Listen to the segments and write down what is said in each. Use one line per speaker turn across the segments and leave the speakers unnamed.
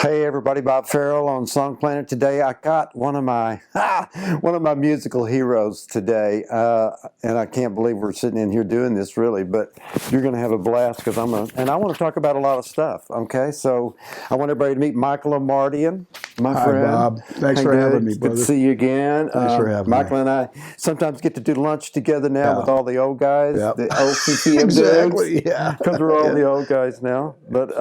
Hey everybody, Bob Farrell on Song Planet. Today I got one of my one of my musical heroes today, and I can't believe we're sitting in here doing this really, but you're going to have a blast because I want to talk about a lot of stuff. Okay, so I want everybody to meet Michael Omartian, my
Hi,
friend.
Bob. Thanks
Hey,
for having me,
it's good
brother.
to see you again.
Thanks for having
Michael
me.
and I sometimes get to do lunch together now
Yeah.
with all the old guys,
Yep.
the old CCM dudes,
Exactly. Yeah.
because we're all
Yeah.
the old guys now. But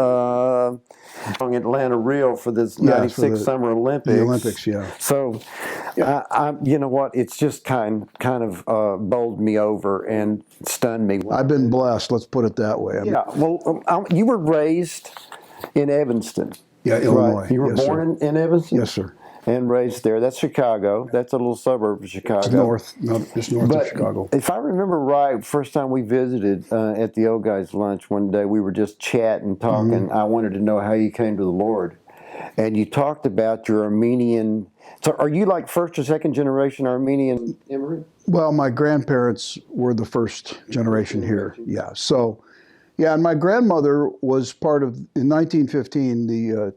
on Atlanta Rio for this
Yes, for
'96 Summer Olympics.
the Olympics. Yeah.
So, you know what? It's just kind of bowled me over and stunned me.
I've been blessed. Let's put it that way.
Yeah. Well, you were raised in Evanston.
Yeah,
Right.
Illinois.
You were
Yes,
born
sir.
in Evanston?
Yes, sir.
And raised there. That's Chicago. That's a little suburb of Chicago.
It's north, no, just north of
But
Chicago.
if I remember right, first time we visited at the old guys' lunch one day, we were just chatting, talking. I wanted to know how you came to the Lord. And you talked about your Armenian. So are you like first or second generation Armenian immigrant?
Well, my grandparents were the first generation here. Yeah. So, yeah, and my grandmother was part of, in 1915, the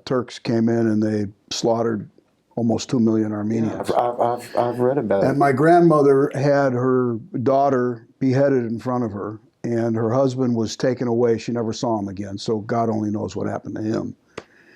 Turks came in and they slaughtered almost 2 million Armenians.
I've read about
And
it.
my grandmother had her daughter beheaded in front of her, and her husband was taken away. She never saw him again, so God only knows what happened to him.